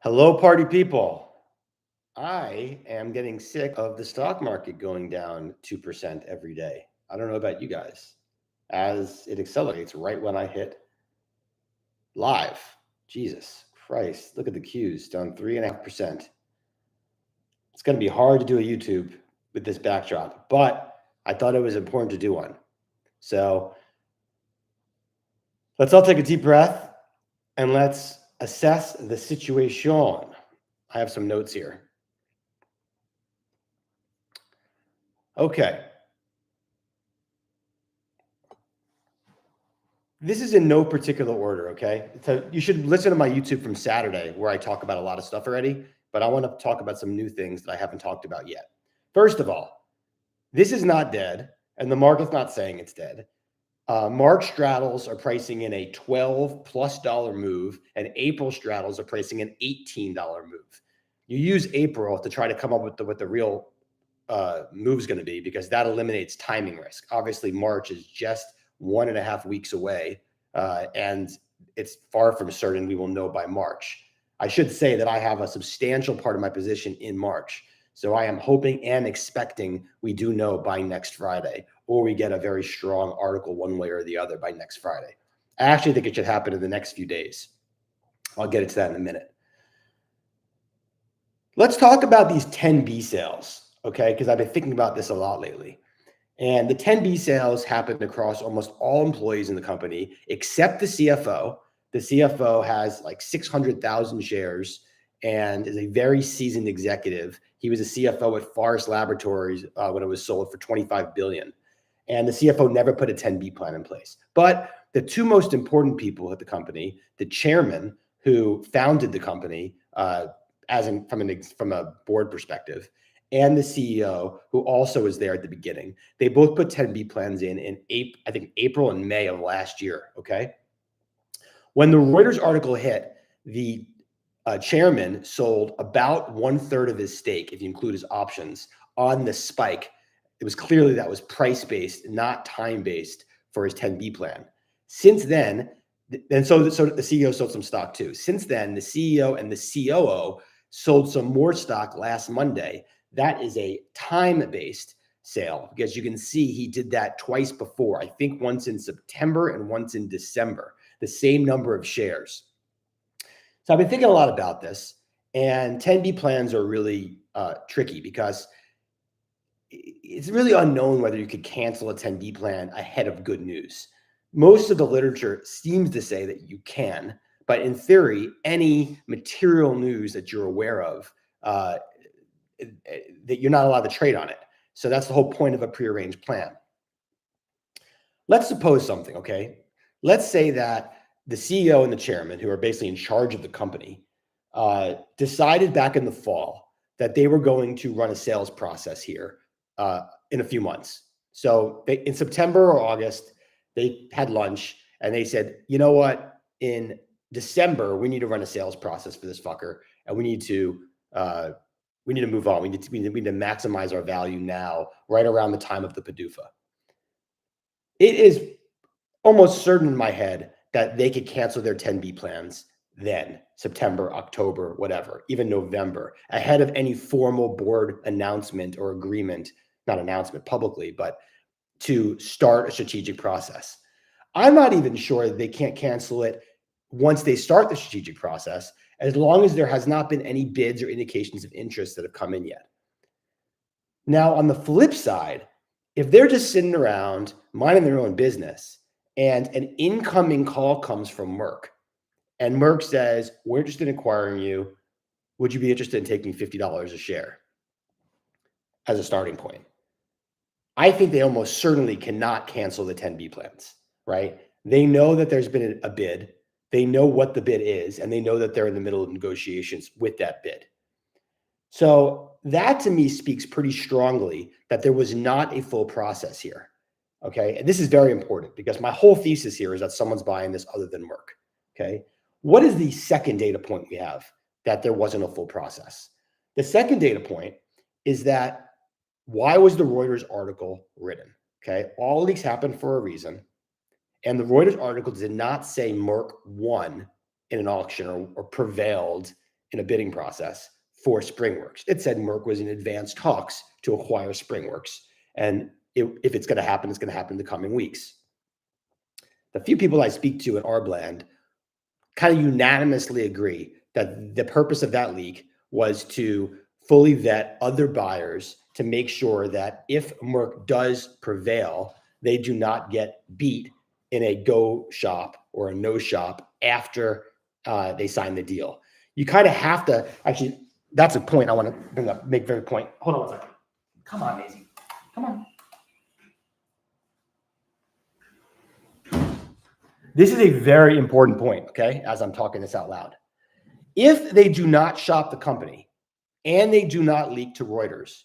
Hello, party people. I am getting sick of the stock market going down 2% every day. I don't know about you guys. As it accelerates right when I hit live. Jesus Christ, look at the Qs down 3.5%. It's going to be hard to do a YouTube with this backdrop, but I thought it was important to do one. So let's all take a deep breath and let's assess the situation. I have some notes here. Okay. This is in no particular order, okay? So you should listen to my YouTube from Saturday where I talk about a lot of stuff already, but I want to talk about some new things that I haven't talked about yet. First of all, this is not dead, and the market's not saying it's dead. March straddles are pricing in a $12+ move, and April straddles are pricing an $18 move. You use April to try to come up with what the real move is going to be, because that eliminates timing risk. Obviously, March is just 1.5 weeks away, and it's far from certain we will know by March. I should say that I have a substantial part of my position in March. So I am hoping and expecting we do know by next Friday, or we get a very strong article one way or the other by next Friday. I actually think it should happen in the next few days. I'll get into that in a minute. Let's talk about these 10B sales, okay? Because I've been thinking about this a lot lately. And the 10B sales happened across almost all employees in the company, except the CFO. The CFO has like 600,000 shares and is a very seasoned executive. He was a CFO at Forest Laboratories when it was sold for $25 billion. And the CFO never put a 10B plan in place. But the two most important people at the company, the chairman who founded the company, from a board perspective, and the CEO, who also was there at the beginning, they both put 10B plans in April and May of last year. Okay. When the Reuters article hit, the chairman sold about 1/3 of his stake, if you include his options, on the spike. It was clearly that was price-based, not time-based for his 10B plan. Since then, and so the CEO sold some stock too. Since then, the CEO and the COO sold some more stock last Monday. That is a time-based sale, because you can see he did that twice before. I think once in September and once in December, the same number of shares. So I've been thinking a lot about this, and 10B plans are really tricky because it's really unknown whether you could cancel a 10B plan ahead of good news. Most of the literature seems to say that you can, but in theory, any material news that you're aware of, that you're not allowed to trade on it. So that's the whole point of a prearranged plan. Let's suppose something, okay? Let's say that the CEO and the chairman, who are basically in charge of the company, decided back in the fall that they were going to run a sales process here in a few months. So in September or August, they had lunch and they said, you know what? In December, we need to run a sales process for this fucker, and we need to move on. We need to maximize our value now, right around the time of the PDUFA. It is almost certain in my head that they could cancel their 10B plans then, September, October, whatever, even November, ahead of any formal board announcement or agreement, not announcement publicly, but to start a strategic process. I'm not even sure they can't cancel it once they start the strategic process, as long as there has not been any bids or indications of interest that have come in yet. Now, on the flip side, if they're just sitting around minding their own business and an incoming call comes from Merck, and Merck says, we're interested in acquiring you, would you be interested in taking $50 a share as a starting point? I think they almost certainly cannot cancel the 10B plans, right? They know that there's been a bid. They know what the bid is, and they know that they're in the middle of negotiations with that bid. So that to me speaks pretty strongly that there was not a full process here. Okay. And this is very important because my whole thesis here is that someone's buying this other than Merck. Okay. What is the second data point we have that there wasn't a full process? The second data point is that why was the Reuters article written? Okay. All leaks happened for a reason. And the Reuters article did not say Merck won in an auction or prevailed in a bidding process for SpringWorks. It said Merck was in advanced talks to acquire SpringWorks. And if it's going to happen, it's going to happen in the coming weeks. The few people I speak to at Arbland kind of unanimously agree that the purpose of that leak was to fully vet other buyers to make sure that if Merck does prevail, they do not get beat in a go shop or a no shop after they sign the deal. You kind of have to, actually, that's a point I want to bring up, make very point. Hold on one second. Come on, Maisie. Come on. This is a very important point, okay, as I'm talking this out loud. If they do not shop the company and they do not leak to Reuters,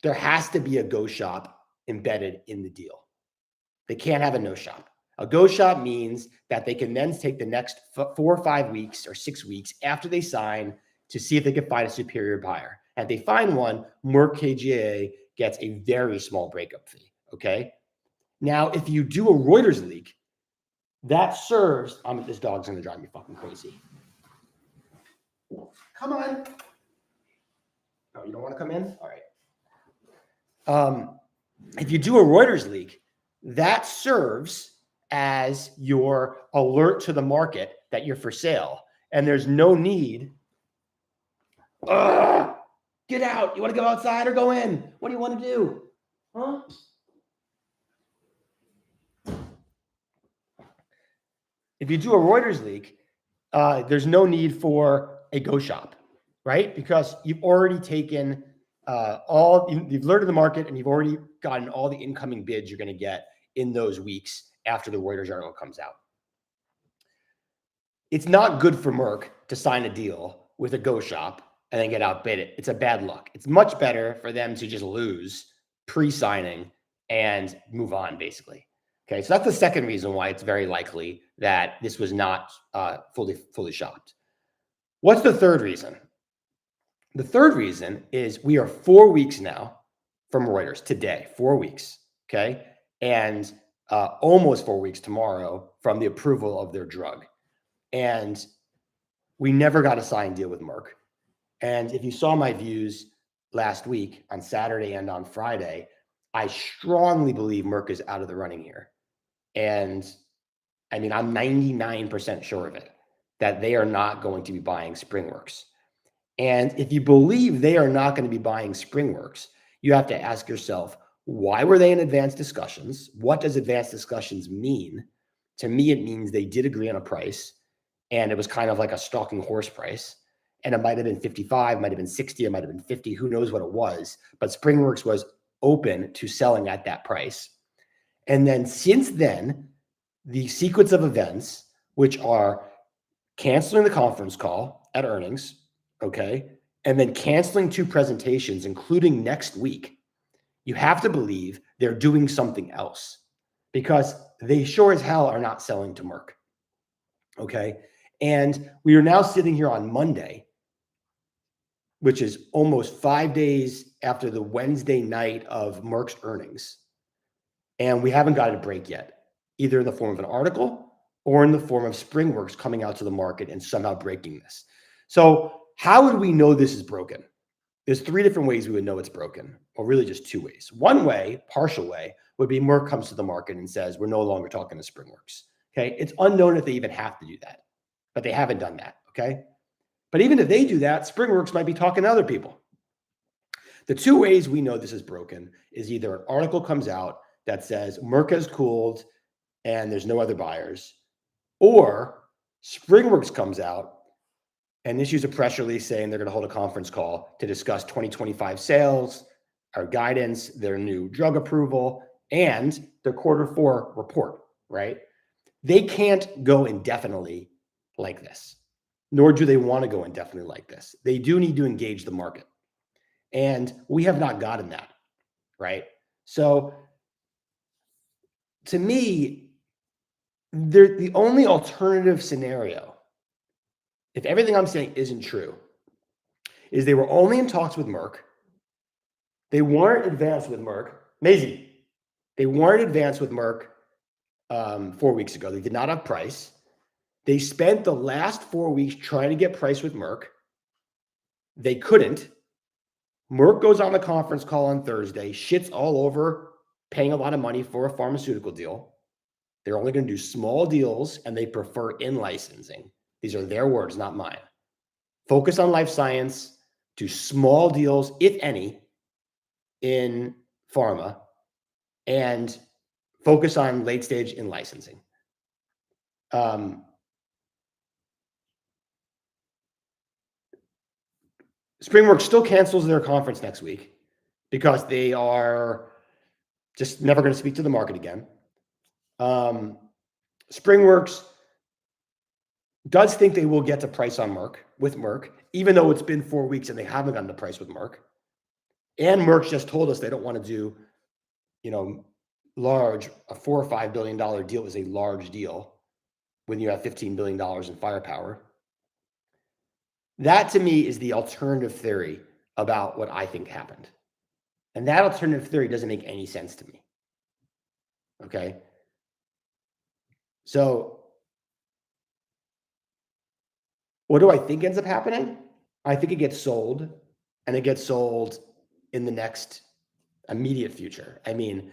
there has to be a go shop embedded in the deal. They can't have a no shop. A go shop means that they can then take the next 4 or 5 weeks or 6 weeks after they sign to see if they can find a superior buyer. And if they find one, Merck KGaA gets a very small breakup fee, okay? Now, if you do a Reuters leak, that serves, this dog's gonna drive me fucking crazy. Come on. No, you don't wanna come in? All right. If you do a Reuters leak, that serves as your alert to the market that you're for sale. And there's no need. Get out. You wanna go outside or go in? What do you wanna do? Huh? If you do a Reuters leak, there's no need for a go shop, right? Because you've already taken you've alerted the market and you've already gotten all the incoming bids you're going to get in those weeks after the Reuters article comes out. It's not good for Merck to sign a deal with a go shop and then get outbid it. It's a bad luck. It's much better for them to just lose pre-signing and move on, basically. Okay, so that's the second reason why it's very likely that this was not fully shopped. What's the third reason? The third reason is we are 4 weeks now from Reuters today, 4 weeks, okay? And almost 4 weeks tomorrow from the approval of their drug. And we never got a signed deal with Merck. And if you saw my views last week on Saturday and on Friday, I strongly believe Merck is out of the running here. And I mean, I'm 99% sure of it, that they are not going to be buying SpringWorks. And if you believe they are not going to be buying SpringWorks, you have to ask yourself, why were they in advanced discussions? What does advanced discussions mean? To me, it means they did agree on a price, and it was kind of like a stalking horse price. And it might have been 55, might have been 60, it might have been 50, who knows what it was. But SpringWorks was open to selling at that price. And then since then, the sequence of events, which are canceling the conference call at earnings, okay, and then canceling 2 presentations, including next week, you have to believe they're doing something else because they sure as hell are not selling to Merck, okay? And we are now sitting here on Monday, which is almost 5 days after the Wednesday night of Merck's earnings. And we haven't got a break yet, either in the form of an article or in the form of SpringWorks coming out to the market and somehow breaking this. So how would we know this is broken? There's 3 different ways we would know it's broken, or really just 2 ways. One way, partial way, would be Merck comes to the market and says, we're no longer talking to SpringWorks. Okay, it's unknown if they even have to do that, but they haven't done that, okay? But even if they do that, SpringWorks might be talking to other people. The 2 ways we know this is broken is either an article comes out that says Merck has cooled and there's no other buyers, or SpringWorks comes out and issues a press release saying they're going to hold a conference call to discuss 2025 sales, our guidance, their new drug approval, and their Q4 report, right? They can't go indefinitely like this, nor do they want to go indefinitely like this. They do need to engage the market. And we have not gotten that, right? So to me, the only alternative scenario, if everything I'm saying isn't true, is they were only in talks with Merck. They weren't advanced with Merck. Maisie, they weren't advanced with Merck 4 weeks ago. They did not have price. They spent the last 4 weeks trying to get price with Merck. They couldn't. Merck goes on the conference call on Thursday, shits all over paying a lot of money for a pharmaceutical deal. They're only going to do small deals and they prefer in-licensing. These are their words, not mine. Focus on life science, do small deals, if any, in pharma, and focus on late stage in licensing. SpringWorks still cancels their conference next week because they are just never going to speak to the market again. SpringWorks does think they will get to price on Merck with Merck, even though it's been 4 weeks and they haven't gotten the price with Merck. And Merck just told us they don't want to do, large, a $4 or $5 billion deal is a large deal when you have $15 billion in firepower. That to me is the alternative theory about what I think happened. And that alternative theory doesn't make any sense to me. Okay. So what do I think ends up happening? I think it gets sold, and it gets sold in the next immediate future. I mean,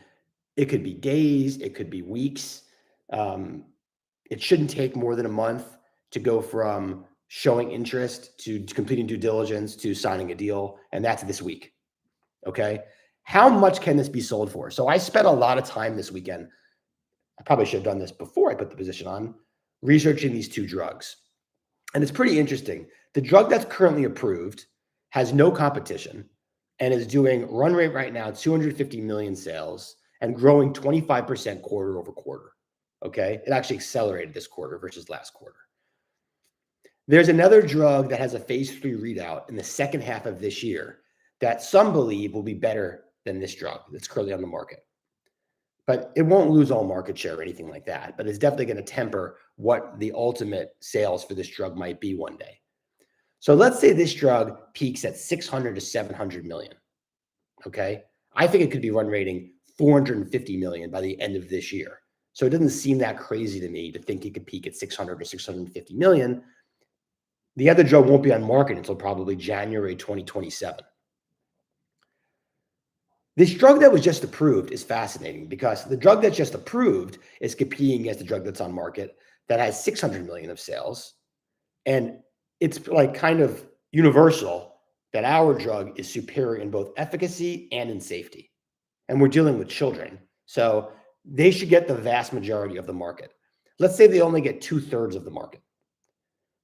it could be days, it could be weeks. It shouldn't take more than a month to go from showing interest to completing due diligence to signing a deal, and that's this week. Okay. How much can this be sold for? So I spent a lot of time this weekend. I probably should have done this before I put the position on, researching these two drugs. And it's pretty interesting. The drug that's currently approved has no competition and is doing run rate right now, 250 million sales and growing 25% quarter over quarter. Okay. It actually accelerated this quarter versus last quarter. There's another drug that has a phase 3 readout in the second half of this year that some believe will be better than this drug that's currently on the market. But it won't lose all market share or anything like that. But it's definitely going to temper what the ultimate sales for this drug might be one day. So let's say this drug peaks at 600 to 700 million. Okay. I think it could be run rating 450 million by the end of this year. So it doesn't seem that crazy to me to think it could peak at 600 to 650 million. The other drug won't be on market until probably January 2027. This drug that was just approved is fascinating because the drug that's just approved is competing against the drug that's on market that has 600 million of sales. And it's like kind of universal that our drug is superior in both efficacy and in safety. And we're dealing with children. So they should get the vast majority of the market. Let's say they only get 2/3 of the market.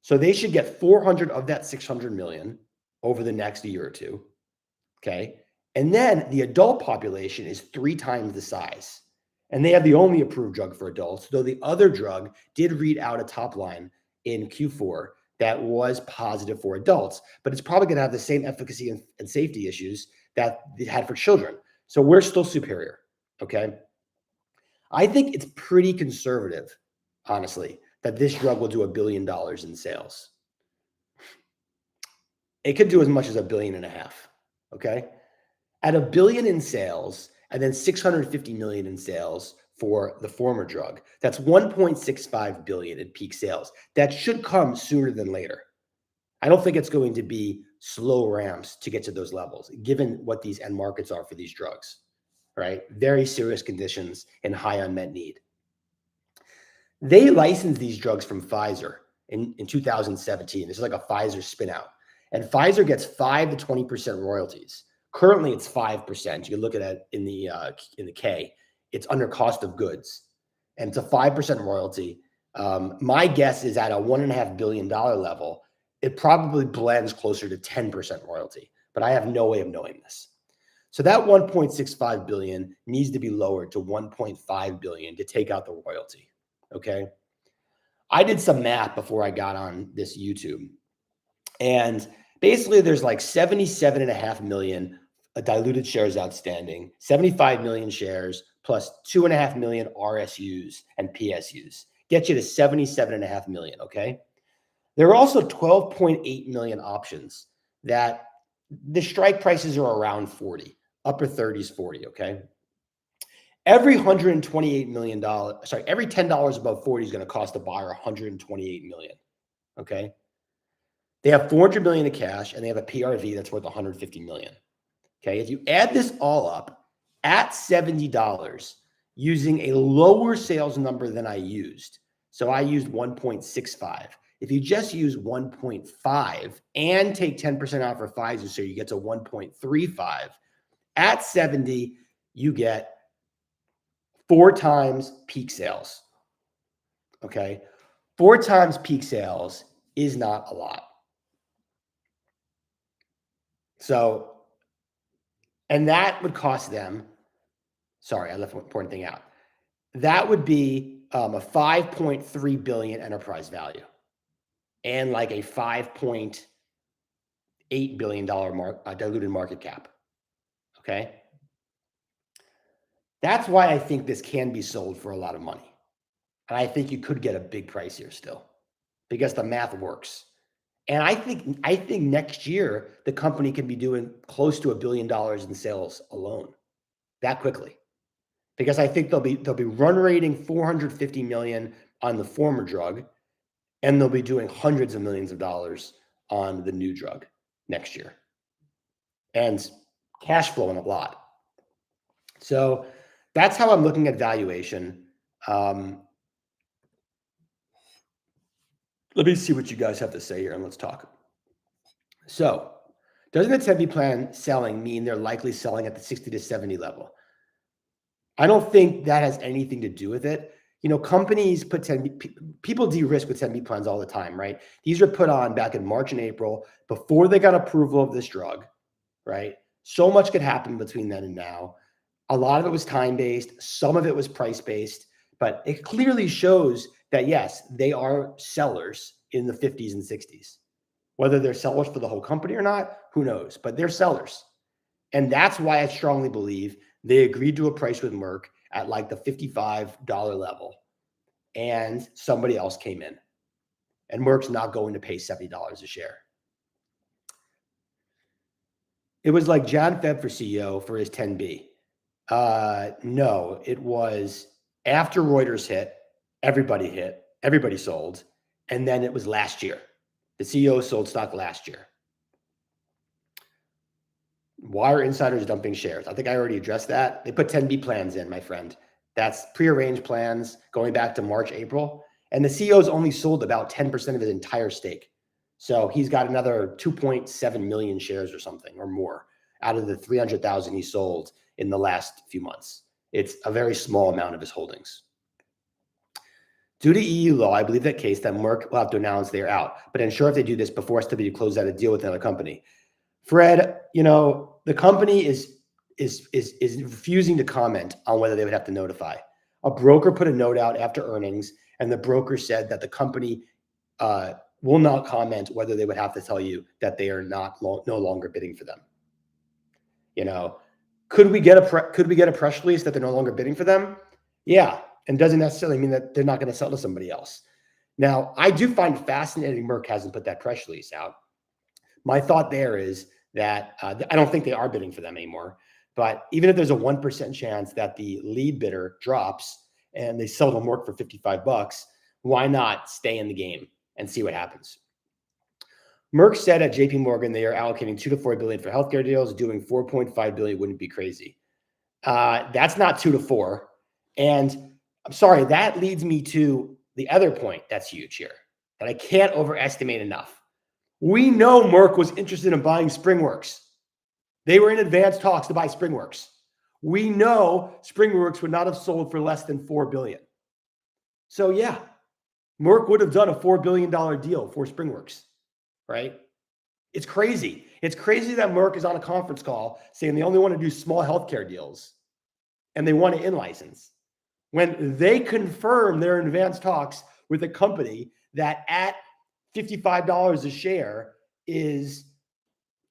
So they should get 400 of that 600 million over the next year or two. Okay. And then the adult population is 3 times the size. And they have the only approved drug for adults, though the other drug did read out a top line in Q4 that was positive for adults, but it's probably going to have the same efficacy and safety issues that it had for children. So we're still superior. Okay. I think it's pretty conservative, honestly, that this drug will do $1 billion in sales. It could do as much as $1.5 billion. Okay. At $1 billion in sales and then 650 million in sales for the former drug, that's 1.65 billion in peak sales. That should come sooner than later. I don't think it's going to be slow ramps to get to those levels, given what these end markets are for these drugs, right? Very serious conditions and high unmet need. They licensed these drugs from Pfizer in 2017. This is like a Pfizer spin out. And Pfizer gets 5 to 20% royalties. Currently, it's 5%. You can look at it in the K. It's under cost of goods, and it's a 5% royalty. My guess is at a $1.5 billion level, it probably blends closer to 10% royalty, but I have no way of knowing this. So that 1.65 billion needs to be lowered to 1.5 billion to take out the royalty. Okay. I did some math before I got on this YouTube, and basically there's like 77.5 million diluted shares outstanding, 75 million shares plus 2.5 million RSUs and PSUs get you to 77.5 million. Okay. There are also 12.8 million options that the strike prices are around 40, upper 30s, 40. Okay. Every $128 million, every $10 above 40 is going to cost the buyer $128 million. Okay. They have 400 million in cash and they have a PRV that's worth 150 million. Okay. If you add this all up at $70 using a lower sales number than I used, so I used 1.65. If you just use 1.5 and take 10% out for Pfizer, so you get to 1.35, at 70, you get 4 times peak sales. Okay. 4 times peak sales is not a lot. So, and that would cost them, sorry, I left one important thing out. That would be a 5.3 billion enterprise value and like a $5.8 billion diluted market cap. Okay. That's why I think this can be sold for a lot of money. And I think you could get a big price here still because the math works. And I think next year the company can be doing close to $1 billion in sales alone that quickly, because I think they'll be run rating 450 million on the former drug, and they'll be doing hundreds of millions of dollars on the new drug next year, and cash flowing a lot. So that's how I'm looking at valuation. Let me see what you guys have to say here and let's talk. So doesn't the 10B plan selling mean they're likely selling at the 60 to 70 level? I don't think that has anything to do with it. You know, companies put 10B, people de-risk with 10B plans all the time, right? These were put on back in March and April before they got approval of this drug, right? So much could happen between then and now. A lot of it was time-based. Some of it was price-based, but it clearly shows that, yes, they are sellers in the 50s and 60s. Whether they're sellers for the whole company or not, who knows? But they're sellers. And that's why I strongly believe they agreed to a price with Merck at like the $55 level. And somebody else came in. And Merck's not going to pay $70 a share. It was like John Feb for CEO for his 10B. No, it was after Reuters hit, everybody sold. And then it was last year. The CEO sold stock last year. Why are insiders dumping shares? I think I already addressed that. They put 10B plans in, my friend. That's prearranged plans going back to March, April. And the CEO's only sold about 10% of his entire stake. So he's got another 2.7 million shares or something or more out of the 300,000 he sold in the last few months. It's a very small amount of his holdings. Due to EU law, I believe that case that Merck will have to announce they're out, but ensure if they do this before SWTX closes out a deal with another company. Fred, you know, the company is refusing to comment on whether they would have to notify. A broker put a note out after earnings, and the broker said that the company will not comment whether they would have to tell you that they are no longer bidding for them. You know, could we get a press release that they're no longer bidding for them? Yeah, and doesn't necessarily mean that they're not going to sell to somebody else. Now, I do find it fascinating Merck hasn't put that press release out. My thought there is that I don't think they are bidding for them anymore. But even if there's a 1% chance that the lead bidder drops and they sell to Merck for $55, why not stay in the game and see what happens? Merck said at JP Morgan they are allocating $2 to $4 billion for healthcare deals. Doing $4.5 billion wouldn't be crazy. That's not 2 to 4. And I'm sorry, that leads me to the other point that's huge here that I can't overestimate enough. We know Merck was interested in buying SpringWorks. They were in advanced talks to buy SpringWorks. We know SpringWorks would not have sold for less than $4 billion. So yeah, Merck would have done a $4 billion deal for SpringWorks, right? It's crazy. It's crazy that Merck is on a conference call saying they only want to do small healthcare deals and they want to in-license when they confirm they're in advanced talks with a company that at $55 a share is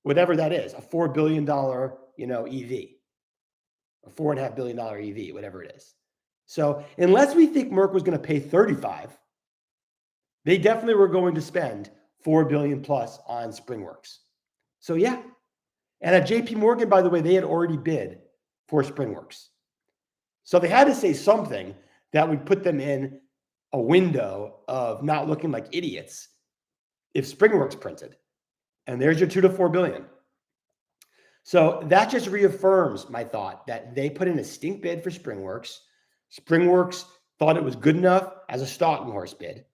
whatever that is, a $4 billion, EV, a $4.5 billion EV, whatever it is. So unless we think Merck was going to pay 35, they definitely were going to spend $4 billion plus on SpringWorks. So yeah. And at JP Morgan, by the way, they had already bid for SpringWorks. So they had to say something that would put them in a window of not looking like idiots if SpringWorks printed. And there's your 2 to 4 billion. So that just reaffirms my thought that they put in a stink bid for SpringWorks. SpringWorks thought it was good enough as a stalking horse bid.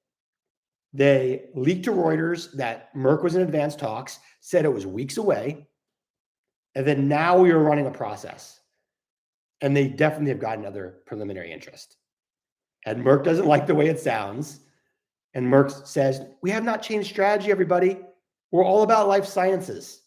They leaked to Reuters that Merck was in advanced talks, said it was weeks away. And then now we are running a process. And they definitely have gotten other preliminary interest. And Merck doesn't like the way it sounds. And Merck says, we have not changed strategy, everybody. We're all about life sciences.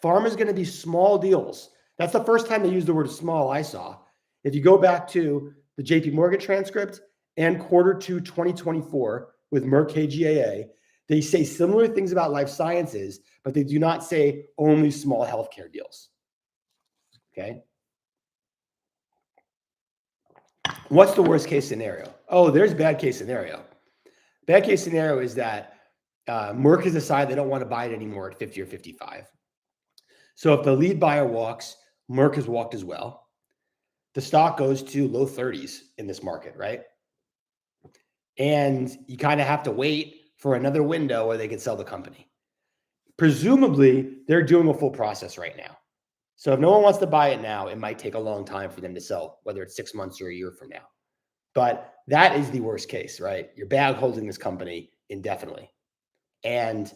Pharma is going to be small deals. That's the first time they used the word small I saw. If you go back to the JP Morgan transcript and Q2 2024 with Merck KGaA, they say similar things about life sciences, but they do not say only small healthcare deals. Okay. What's the worst case scenario? Oh, there's bad case scenario. Bad case scenario is that Merck has decided they don't want to buy it anymore at 50 or 55. So if the lead buyer walks, Merck has walked as well. The stock goes to low 30s in this market, right? And you kind of have to wait for another window where they can sell the company. Presumably, they're doing a full process right now. So if no one wants to buy it now, it might take a long time for them to sell, whether it's 6 months or a year from now. But that is the worst case, right? You're bag holding this company indefinitely. And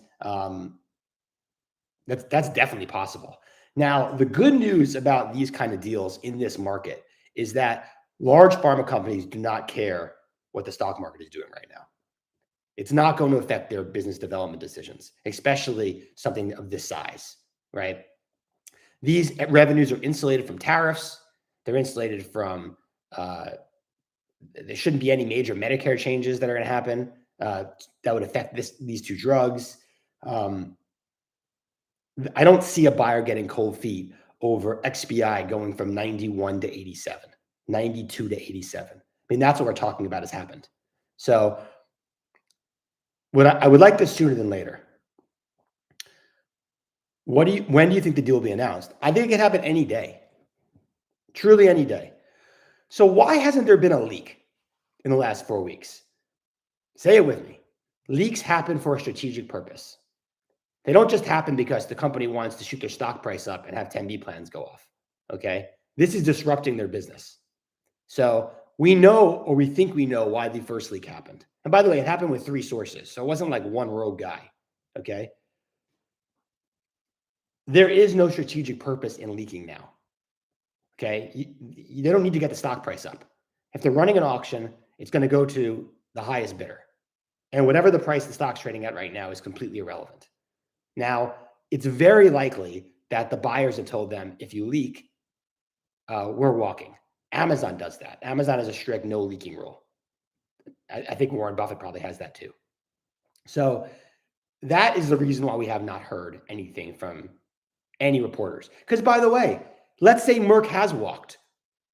that's definitely possible. Now, the good news about these kind of deals in this market is that large pharma companies do not care what the stock market is doing right now. It's not going to affect their business development decisions, especially something of this size, right? These revenues are insulated from tariffs. They're insulated from, there shouldn't be any major Medicare changes that are going to happen that would affect these two drugs. I don't see a buyer getting cold feet over XBI going from 91 to 87, 92 to 87. I mean, that's what we're talking about has happened. So I would like this sooner than later. When do you think the deal will be announced? I think it can happen any day, truly any day. So why hasn't there been a leak in the last 4 weeks? Say it with me. Leaks happen for a strategic purpose. They don't just happen because the company wants to shoot their stock price up and have 10B plans go off, okay? This is disrupting their business. So we know, or we think we know, why the first leak happened. And by the way, it happened with 3 sources, so it wasn't like one rogue guy, okay? There is no strategic purpose in leaking now, okay? They don't need to get the stock price up. If they're running an auction, it's going to go to the highest bidder. And whatever the price the stock's trading at right now is completely irrelevant. Now, it's very likely that the buyers have told them, if you leak, we're walking. Amazon does that. Amazon has a strict no leaking rule. I think Warren Buffett probably has that too. So that is the reason why we have not heard anything from any reporters. Because by the way, let's say Merck has walked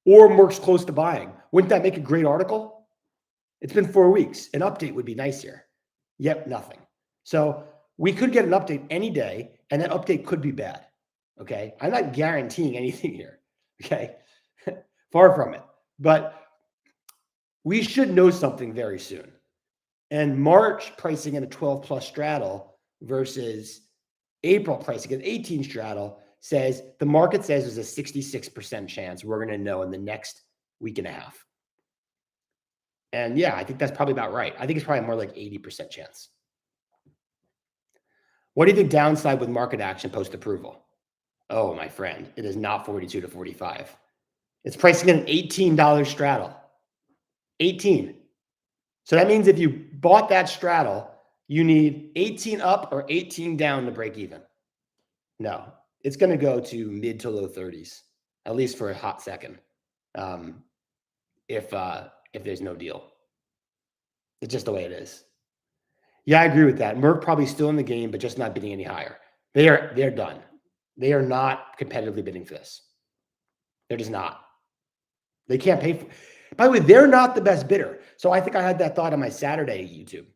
or Merck's close to buying. Wouldn't that make a great article? It's been 4 weeks. An update would be nice here. Yep, nothing. So we could get an update any day, and that update could be bad, okay? I'm not guaranteeing anything here, okay? Far from it. But we should know something very soon. And March pricing in a 12-plus straddle versus April pricing at 18 straddle says, the market says there's a 66% chance we're going to know in the next week and a half. And yeah, I think that's probably about right. I think it's probably more like 80% chance. What do you think downside with market action post-approval? Oh, my friend, it is not 42 to 45. It's pricing at an $18 straddle. 18. So that means if you bought that straddle, you need 18 up or 18 down to break even. No, it's going to go to mid to low 30s, at least for a hot second, if there's no deal. It's just the way it is. Yeah, I agree with that. Merck probably still in the game, but just not bidding any higher. They're done. They are not competitively bidding for this. They're just not. They can't pay for. By the way, they're not the best bidder. So I think I had that thought on my Saturday YouTube.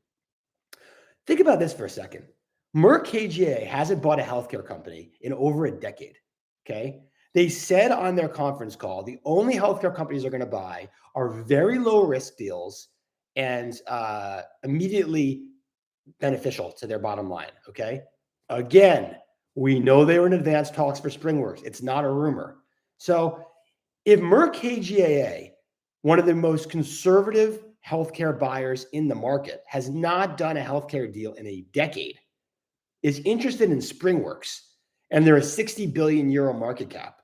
Think about this for a second. Merck KGaA hasn't bought a healthcare company in over a decade. Okay. They said on their conference call, the only healthcare companies they're going to buy are very low risk deals and immediately beneficial to their bottom line. Okay. Again, we know they were in advanced talks for SpringWorks. It's not a rumor. So if Merck KGaA, one of the most conservative healthcare buyers in the market, has not done a healthcare deal in a decade, is interested in SpringWorks, and they're a 60 billion euro market cap,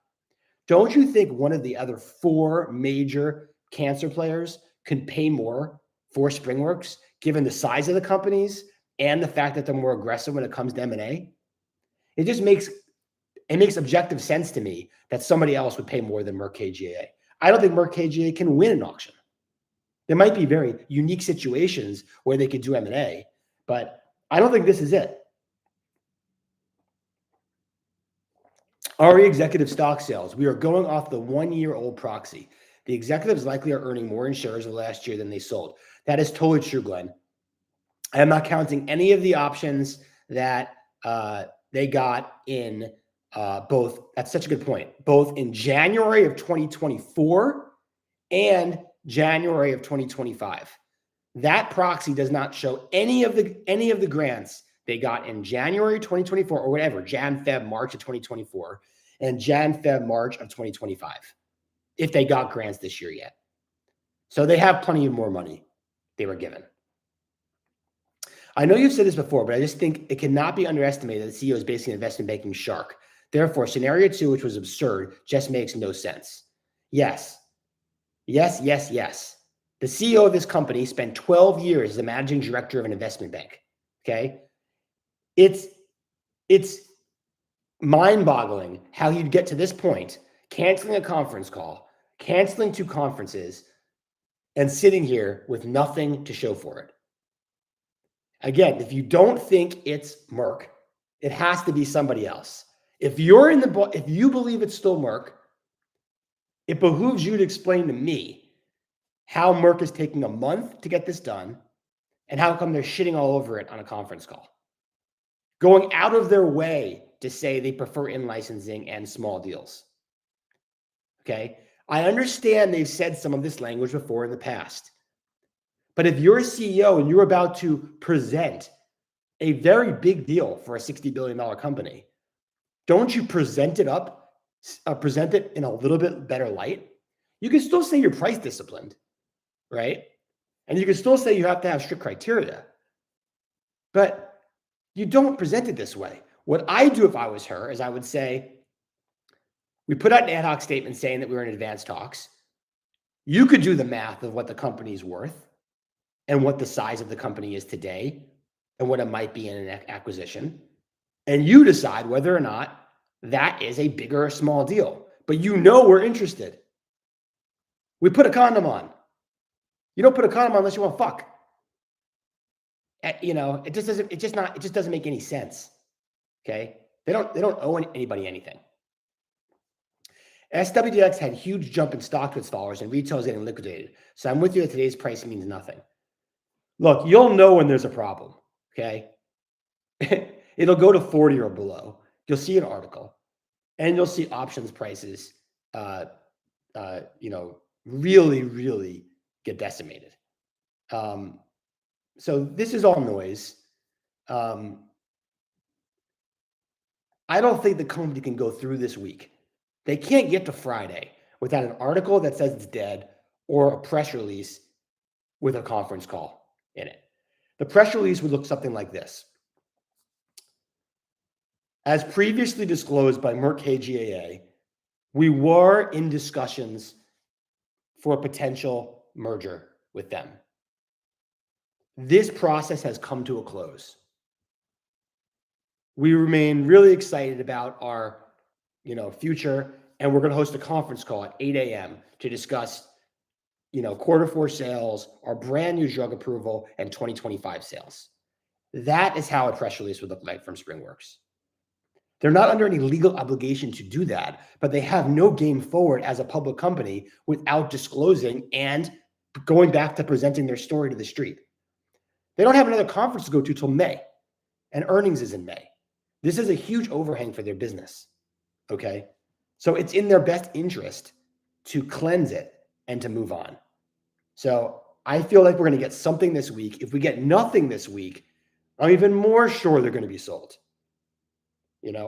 don't you think one of the other 4 major cancer players can pay more for SpringWorks, given the size of the companies and the fact that they're more aggressive when it comes to M&A? It just makes objective sense to me that somebody else would pay more than Merck KGaA. I don't think Merck KGaA can win an auction. There might be very unique situations where they could do M&A, but I don't think this is it. RE executive stock sales. We are going off the 1-year-old proxy. The executives likely are earning more in shares of last year than they sold. That is totally true, Glenn. I am not counting any of the options that they got in both. That's such a good point. Both in January of 2024 and January of 2025. That proxy does not show any of the grants they got in January 2024 or whatever, Jan, Feb, March of 2024 and Jan, Feb, March of 2025, if they got grants this year yet. So they have plenty of more money they were given. I know you've said this before, but I just think it cannot be underestimated that the CEO is basically an investment banking shark. Therefore, scenario 2, which was absurd, just makes no sense. Yes. Yes, yes, yes. The CEO of this company spent 12 years as a managing director of an investment bank. Okay. It's mind-boggling how you'd get to this point, canceling a conference call, canceling 2 conferences, and sitting here with nothing to show for it. Again, if you don't think it's Merck, it has to be somebody else. If you believe it's still Merck, it behooves you to explain to me how Merck is taking a month to get this done and how come they're shitting all over it on a conference call, going out of their way to say they prefer in-licensing and small deals. Okay. I understand they've said some of this language before in the past, but if you're a CEO and you're about to present a very big deal for a $60 billion company, don't you present it in a little bit better light? You can still say you're price disciplined, right? And you can still say you have to have strict criteria, but you don't present it this way. What I do if I was her is I would say, we put out an ad hoc statement saying that we were in advanced talks. You could do the math of what the company's worth and what the size of the company is today and what it might be in an acquisition. And you decide whether or not that is a big or a small deal. But you know we're interested. We put a condom on. You don't put a condom on unless you want to fuck. It just doesn't make any sense. Okay? They don't owe anybody anything. SWTX had huge jump in stock to its followers and retail is getting liquidated. So I'm with you that today's price means nothing. Look, you'll know when there's a problem. Okay? It'll go to 40 or below. You'll see an article and you'll see options prices, really, really get decimated. So this is all noise. I don't think the company can go through this week. They can't get to Friday without an article that says it's dead or a press release with a conference call in it. The press release would look something like this. As previously disclosed by Merck KGaA, we were in discussions for a potential merger with them. This process has come to a close. We remain really excited about our future, and we're going to host a conference call at 8 a.m. to discuss Q4 sales, our brand new drug approval, and 2025 sales. That is how a press release would look like from SpringWorks. They're not under any legal obligation to do that, but they have no game forward as a public company without disclosing and going back to presenting their story to the street. They don't have another conference to go to till May, and earnings is in May. This is a huge overhang for their business. Okay. So it's in their best interest to cleanse it and to move on. So I feel like we're going to get something this week. If we get nothing this week, I'm even more sure they're going to be sold.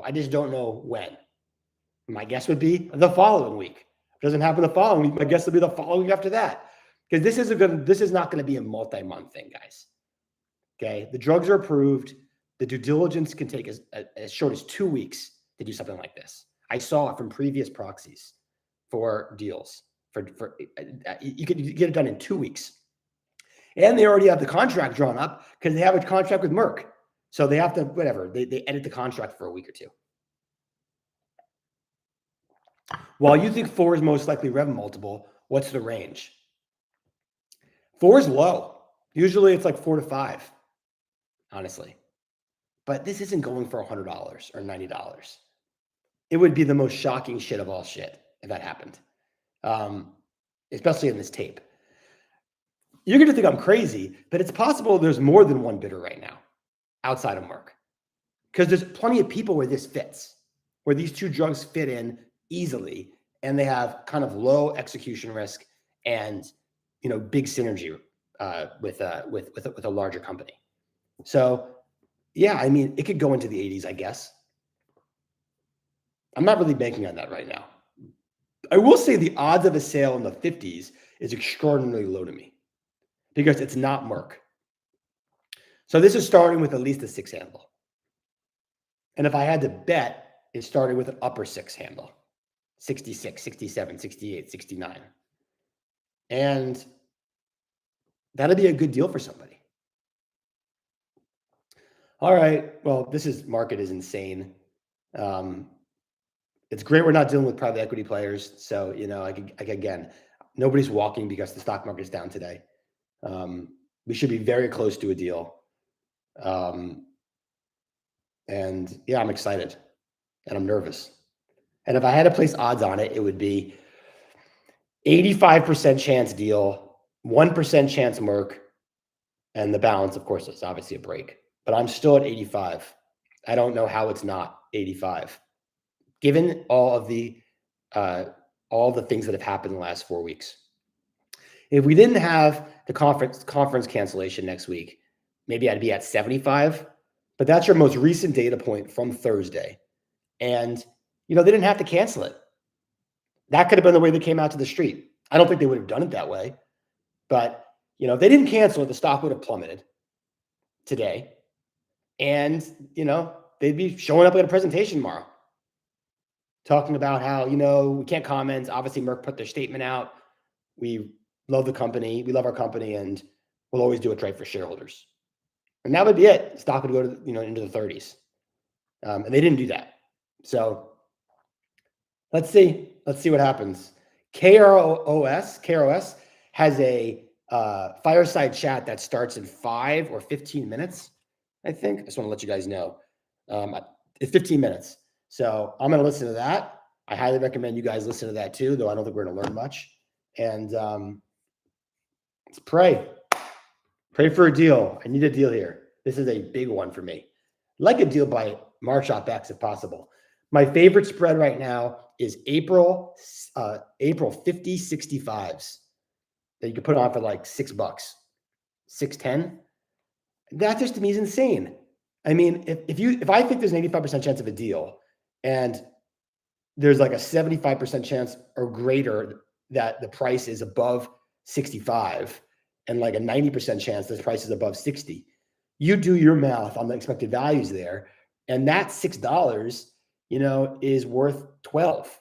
I just don't know when. My guess would be the following week. If it doesn't happen the following week, my guess would be the following week after that. Because this is not going to be a multi-month thing, guys. Okay, the drugs are approved. The due diligence can take as short as 2 weeks to do something like this. I saw it from previous proxies for deals. You could get it done in 2 weeks, and they already have the contract drawn up because they have a contract with Merck. So they have to they edit the contract for a week or two. While you think 4 is most likely rev multiple, what's the range? 4 is low. Usually it's like 4 to 5, honestly. But this isn't going for $100 or $90. It would be the most shocking shit of all shit if that happened, especially in this tape. You're going to think I'm crazy, but it's possible there's more than one bidder right now outside of Merck, because there's plenty of people where this fits, where these two drugs fit in easily, and they have kind of low execution risk and big synergy with a larger company. So yeah, I mean, it could go into the 80s, I guess. I'm not really banking on that right now. I will say the odds of a sale in the 50s is extraordinarily low to me because it's not Merck. So this is starting with at least a 6 handle. And if I had to bet, it's starting with an upper 6 handle, 66, 67, 68, 69. And that'd be a good deal for somebody. All right. Well, this market is insane. It's great we're not dealing with private equity players. So, again, nobody's walking because the stock market is down today. We should be very close to a deal. And yeah, I'm excited and I'm nervous. And if I had to place odds on it, it would be 85% chance deal, 1% chance Merck, and the balance, of course, is obviously a break. But I'm still at 85. I don't know how it's not 85, given all the things that have happened in the last 4 weeks. If we didn't have the conference cancellation next week, maybe I'd be at 75. But that's your most recent data point from Thursday. And, they didn't have to cancel it. That could have been the way they came out to the street. I don't think they would have done it that way. But, if they didn't cancel it, the stock would have plummeted today. And, they'd be showing up at a presentation tomorrow talking about how, we can't comment. Obviously, Merck put their statement out. We love the company. We love our company, and we'll always do what's right for shareholders. And that would be it. Stock would go to, into the 30s. And they didn't do that. So let's see what happens. KROS has a fireside chat that starts in 5 or 15 minutes, I think. I just want to let you guys know. It's 15 minutes. So I'm going to listen to that. I highly recommend you guys listen to that too, though I don't think we're going to learn much. And let's pray. Pray for a deal. I need a deal here. This is a big one for me. I'd like a deal by March OpEx if possible. My favorite spread right now is April 50 65s that you can put on for like $6, 610. That just to me is insane. I mean, if I think there's an 85% chance of a deal and there's like a 75% chance or greater that the price is above 65 and like a 90% chance this price is above 60, you do your math on the expected values there, and that $6, is worth 12,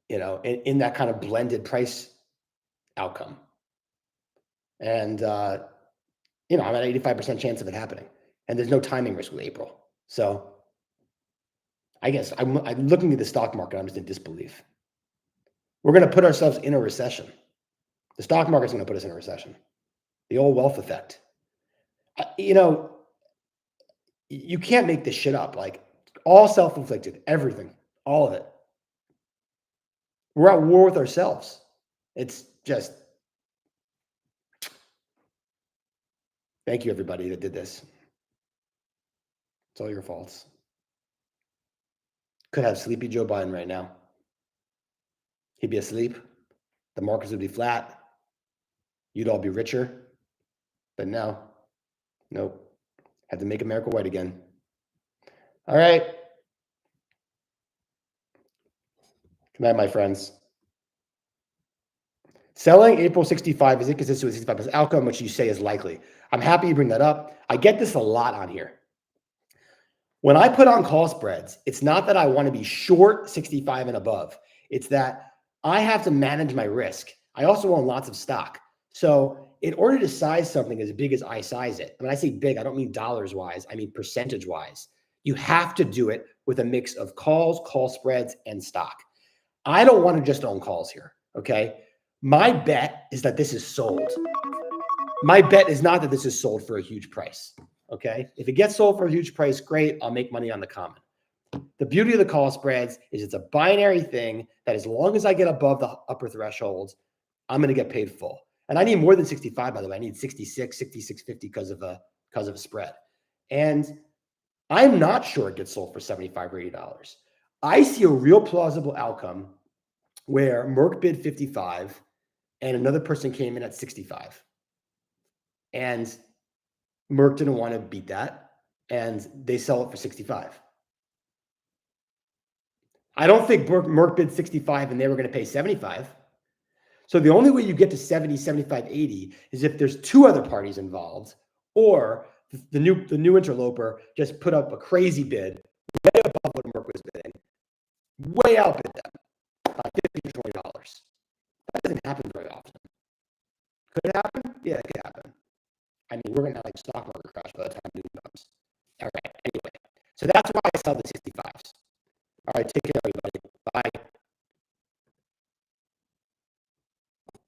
in that kind of blended price outcome. And, I'm at 85% chance of it happening, and there's no timing risk with April. So I guess I'm looking at the stock market. I'm just in disbelief. We're going to put ourselves in a recession. The stock market's going to put us in a recession. The old wealth effect. You can't make this shit up. Like, all self-inflicted, everything, all of it. We're at war with ourselves. It's just, thank you everybody that did this. It's all your faults. Could have sleepy Joe Biden right now. He'd be asleep. The markets would be flat. You'd all be richer. But no, Nope. Had to make America white again. All right. Good night, my friends. Selling April 65 is inconsistent with 65% outcome, which you say is likely. I'm happy you bring that up. I get this a lot on here. When I put on call spreads, it's not that I want to be short 65 and above. It's that I have to manage my risk. I also own lots of stock. So in order to size something as big as I size it, when I say big, I don't mean dollars wise, I mean percentage wise. You have to do it with a mix of calls, call spreads, and stock. I don't want to just own calls here, okay? My bet is that this is sold. My bet is not that this is sold for a huge price, okay? If it gets sold for a huge price, great, I'll make money on the common. The beauty of the call spreads is it's a binary thing that as long as I get above the upper thresholds, I'm going to get paid full. And I need more than 65, by the way. I need 66, 66.50 because of a spread. And I'm not sure it gets sold for $75 or $80. I see a real plausible outcome where Merck bid 55 and another person came in at 65. And Merck didn't want to beat that, and they sell it for 65. I don't think Merck bid 65 and they were going to pay 75. So the only way you get to 70, 75, 80 is if there's two other parties involved, or the new interloper just put up a crazy bid way above what Merck was bidding, way outbid them by $15 or $20. That doesn't happen very often. Could it happen? Yeah, it could happen. I mean, we're going to have like stock market crash by the time noon comes. All right. Anyway, so that's why I sell the 65s. All right. Take care, everybody. Bye.